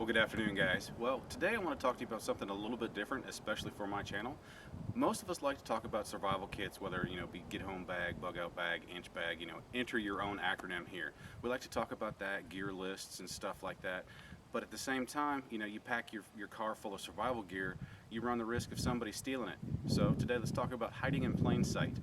Well, good afternoon, guys. Well, today I want to talk to you about something a little bit different, especially for my channel. Most of us like to talk about survival kits, whether, be get home bag, bug out bag, inch bag, enter your own acronym here. We like to talk about that, gear lists and stuff like that. But at the same time, you pack your car full of survival gear, you run the risk of somebody stealing it. So today let's talk about hiding in plain sight.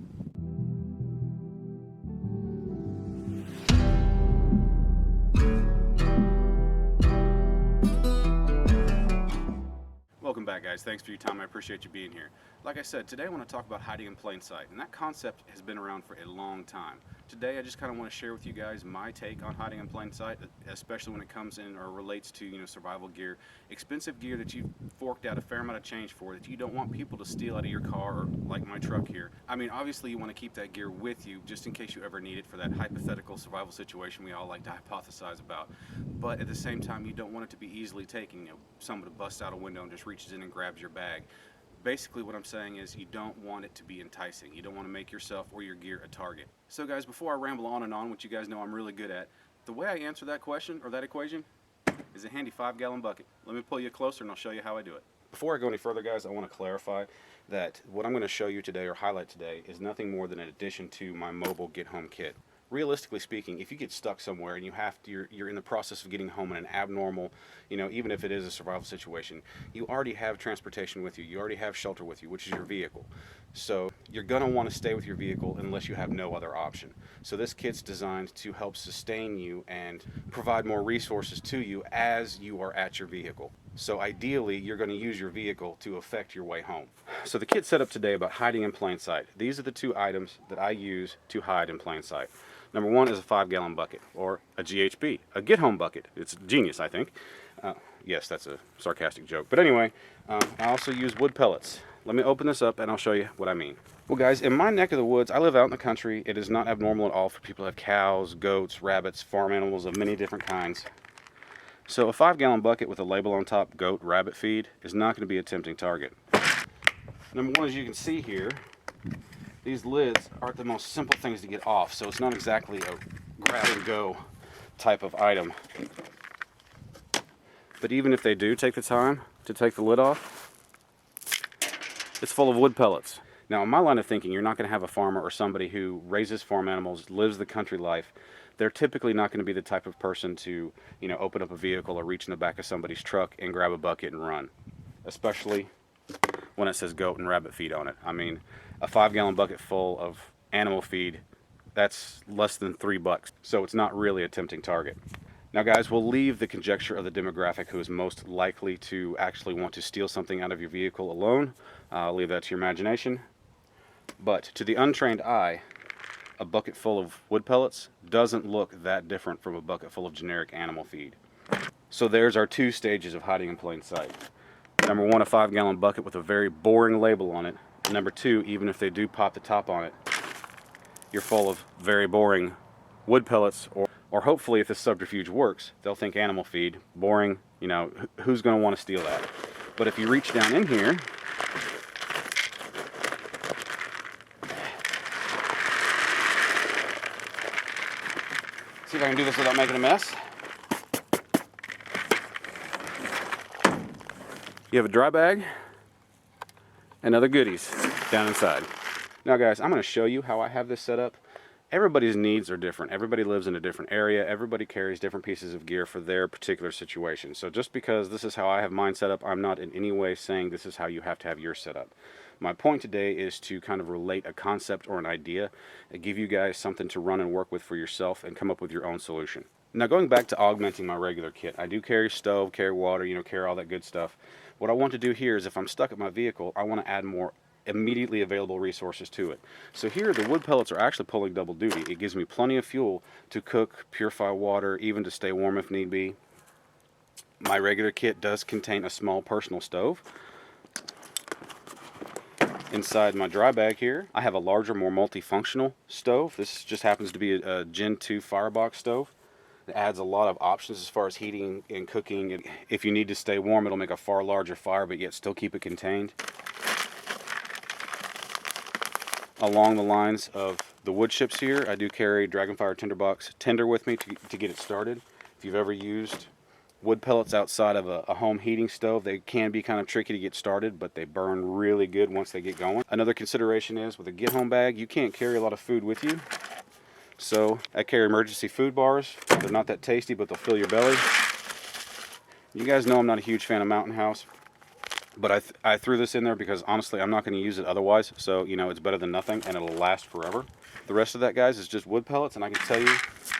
Welcome back, guys. Thanks for your time. I appreciate you being here. Like I said, today I want to talk about hiding in plain sight, and that concept has been around for a long time. Today I just kind of want to share with you guys my take on hiding in plain sight, especially when it comes in or relates to survival gear, expensive gear that you've forked out a fair amount of change for, that you don't want people to steal out of your car, or like my truck here. I mean, obviously you want to keep that gear with you just in case you ever need it for that hypothetical survival situation we all like to hypothesize about. But at the same time, you don't want it to be easily taken. Someone busts out a window and just reaches in and grabs your bag. Basically what I'm saying is you don't want it to be enticing. You don't want to make yourself or your gear a target. So guys, before I ramble on and on, which you guys know I'm really good at, the way I answer that question or that equation is a handy 5-gallon bucket. Let me pull you closer and I'll show you how I do it. Before I go any further, guys, I want to clarify that what I'm going to show you today or highlight today is nothing more than an addition to my mobile get home kit. Realistically speaking, if you get stuck somewhere and you're in the process of getting home in an abnormal, even if it is a survival situation, you already have transportation with you. You already have shelter with you, which is your vehicle. So you're going to want to stay with your vehicle unless you have no other option. So this kit's designed to help sustain you and provide more resources to you as you are at your vehicle. So ideally, you're going to use your vehicle to affect your way home. So the kit set up today about hiding in plain sight. These are the two items that I use to hide in plain sight. Number one is a 5-gallon bucket, or a GHB, a get-home bucket. It's genius, I think. Yes, that's a sarcastic joke. But anyway, I also use wood pellets. Let me open this up and I'll show you what I mean. Well, guys, in my neck of the woods, I live out in the country. It is not abnormal at all for people to have cows, goats, rabbits, farm animals of many different kinds. So a 5-gallon bucket with a label on top, goat, rabbit feed, is not going to be a tempting target. Number one, as you can see here, these lids aren't the most simple things to get off, so it's not exactly a grab and go type of item. But even if they do take the time to take the lid off, it's full of wood pellets. Now, in my line of thinking, you're not going to have a farmer or somebody who raises farm animals, lives the country life. They're typically not going to be the type of person to, open up a vehicle or reach in the back of somebody's truck and grab a bucket and run, especially when it says goat and rabbit feed on it. I mean, a 5-gallon bucket full of animal feed, that's less than $3, so it's not really a tempting target. Now guys, we'll leave the conjecture of the demographic who is most likely to actually want to steal something out of your vehicle alone. I'll leave that to your imagination. But to the untrained eye, a bucket full of wood pellets doesn't look that different from a bucket full of generic animal feed. So there's our two stages of hiding in plain sight. Number one, a 5-gallon bucket with a very boring label on it. Number two, even if they do pop the top on it, you're full of very boring wood pellets, or hopefully if this subterfuge works, they'll think animal feed, boring, who's going to want to steal that? But if you reach down in here, see if I can do this without making a mess. You have a dry bag and other goodies down inside. Now guys, I'm going to show you how I have this set up. Everybody's needs are different. Everybody lives in a different area. Everybody carries different pieces of gear for their particular situation. So just because this is how I have mine set up, I'm not in any way saying this is how you have to have yours set up. My point today is to kind of relate a concept or an idea and give you guys something to run and work with for yourself and come up with your own solution. Now going back to augmenting my regular kit, I do carry stove, carry water, carry all that good stuff. What I want to do here is if I'm stuck at my vehicle, I want to add more immediately available resources to it. So here the wood pellets are actually pulling double duty. It gives me plenty of fuel to cook, purify water, even to stay warm if need be. My regular kit does contain a small personal stove. Inside my dry bag here, I have a larger, more multifunctional stove. This just happens to be a Gen 2 firebox stove. It adds a lot of options as far as heating and cooking. If you need to stay warm, it'll make a far larger fire, but yet still keep it contained. Along the lines of the wood chips here, I do carry Dragonfire Tinderbox tinder with me to get it started. If you've ever used wood pellets outside of a home heating stove. They can be kind of tricky to get started, but they burn really good once they get going. Another consideration is with a get home bag, you can't carry a lot of food with you. So I carry emergency food bars. They're not that tasty, but they'll fill your belly. You guys know I'm not a huge fan of Mountain House, but I threw this in there because honestly I'm not going to use it otherwise, so you know it's better than nothing and it'll last forever. The rest of that, guys, is just wood pellets, and I can tell you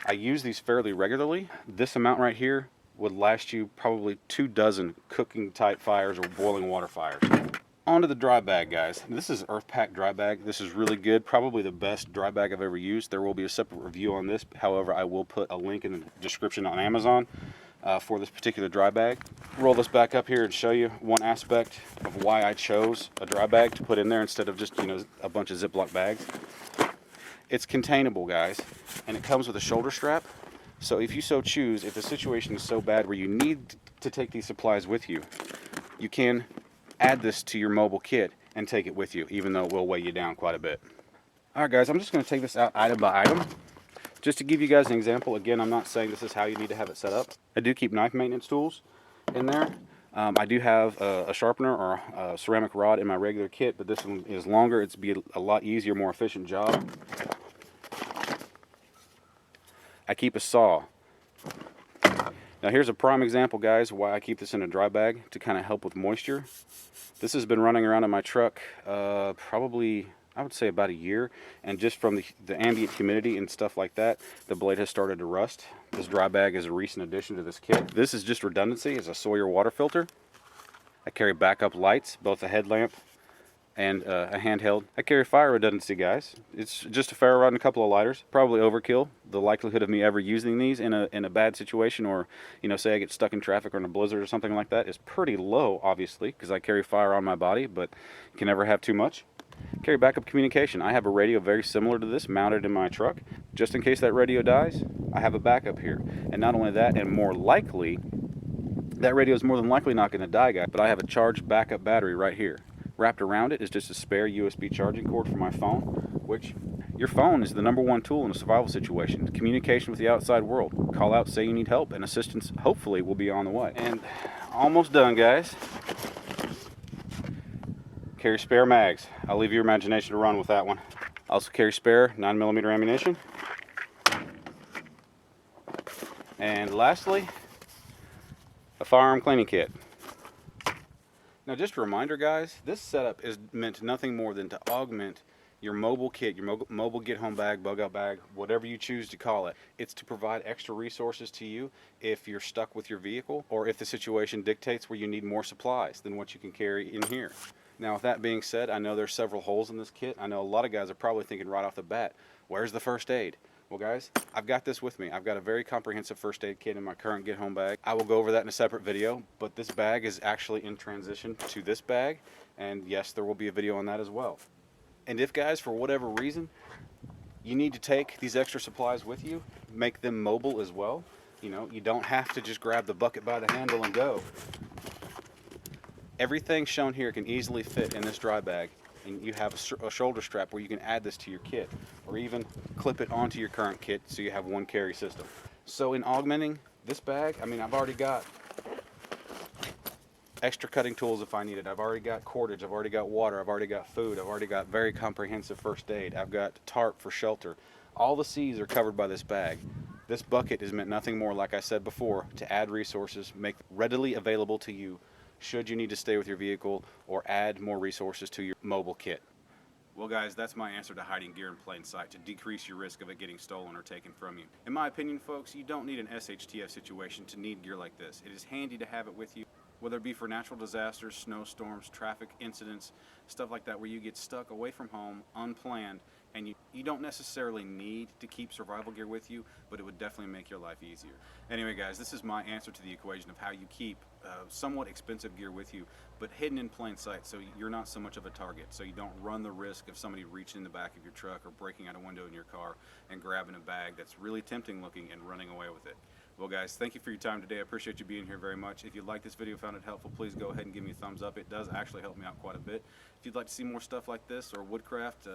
I use these fairly regularly. This amount right here would last you probably 24 cooking type fires or boiling water fires. Onto the dry bag, guys. This is Earth Pack dry bag. This is really good, probably the best dry bag I've ever used. There will be a separate review on this. However, I will put a link in the description on Amazon for this particular dry bag. Roll this back up here and show you one aspect of why I chose a dry bag to put in there instead of just, you know, a bunch of Ziploc bags. It's containable, guys, and it comes with a shoulder strap. So if you so choose, if the situation is so bad where you need to take these supplies with you, you can add this to your mobile kit and take it with you, even though it will weigh you down quite a bit. Alright guys, I'm just going to take this out item by item. Just to give you guys an example, again, I'm not saying this is how you need to have it set up. I do keep knife maintenance tools in there. I do have a sharpener or a ceramic rod in my regular kit, but this one is longer. It's be a lot easier, more efficient job. I keep a saw. Now here's a prime example, guys, why I keep this in a dry bag, to kind of help with moisture. This has been running around in my truck probably, I would say, about a year, and just from the ambient humidity and stuff like that, the blade has started to rust. This dry bag is a recent addition to this kit. This is just redundancy. It's a Sawyer water filter. I carry backup lights, both a headlamp and a handheld. I carry fire redundancy, guys. It's just a ferro rod and a couple of lighters. Probably overkill. The likelihood of me ever using these in a bad situation, or, you know, say I get stuck in traffic or in a blizzard or something like that, is pretty low, obviously, because I carry fire on my body, but you can never have too much. Carry backup communication. I have a radio very similar to this mounted in my truck. Just in case that radio dies, I have a backup here. And not only that, and more likely, that radio is more than likely not going to die, guys, but I have a charged backup battery right here. Wrapped around it is just a spare USB charging cord for my phone, which your phone is the #1 tool in a survival situation. Communication with the outside world. Call out, say you need help, and assistance hopefully will be on the way. And almost done, guys. Carry spare mags. I'll leave your imagination to run with that one. Also carry spare 9mm ammunition. And lastly, a firearm cleaning kit. Now, just a reminder, guys, this setup is meant nothing more than to augment your mobile kit, your mobile get home bag, bug out bag, whatever you choose to call it. It's to provide extra resources to you if you're stuck with your vehicle, or if the situation dictates where you need more supplies than what you can carry in here. Now, with that being said, I know there's several holes in this kit. I know a lot of guys are probably thinking right off the bat, where's the first aid? Well, guys, I've got this with me. I've got a very comprehensive first aid kit in my current get home bag. I will go over that in a separate video, but this bag is actually in transition to this bag, and yes, there will be a video on that as well. And if, guys, for whatever reason, you need to take these extra supplies with you, make them mobile as well. You know, you don't have to just grab the bucket by the handle and go. Everything shown here can easily fit in this dry bag, and you have a shoulder strap where you can add this to your kit, or even clip it onto your current kit so you have one carry system. So in augmenting this bag, I mean, I've already got extra cutting tools if I need it. I've already got cordage, I've already got water, I've already got food, I've already got very comprehensive first aid, I've got tarp for shelter. All the C's are covered by this bag. This bucket is meant nothing more, like I said before, to add resources, make readily available to you should you need to stay with your vehicle or add more resources to your mobile kit. Well, guys, that's my answer to hiding gear in plain sight to decrease your risk of it getting stolen or taken from you. In my opinion, folks, you don't need an SHTF situation to need gear like this. It is handy to have it with you, whether it be for natural disasters, snowstorms, traffic incidents, stuff like that, where you get stuck away from home, unplanned, and you don't necessarily need to keep survival gear with you, but it would definitely make your life easier. Anyway, guys, this is my answer to the equation of how you keep somewhat expensive gear with you, but hidden in plain sight, so you're not so much of a target, so you don't run the risk of somebody reaching in the back of your truck or breaking out a window in your car and grabbing a bag that's really tempting looking and running away with it. Well, guys, thank you for your time today. I appreciate you being here very much. If you like this video, found it helpful, please go ahead and give me a thumbs up. It does actually help me out quite a bit. If you'd like to see more stuff like this or Woodcraft,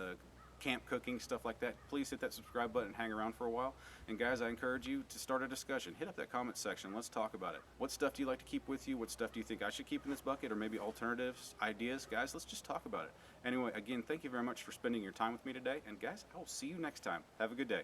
camp cooking, stuff like that, please hit that subscribe button and hang around for a while. And guys, I encourage you to start a discussion. Hit up that comment section. Let's talk about it. What stuff do you like to keep with you? What stuff do you think I should keep in this bucket, or maybe alternatives, ideas? Guys, let's just talk about it. Anyway, again, thank you very much for spending your time with me today. And guys, I will see you next time. Have a good day.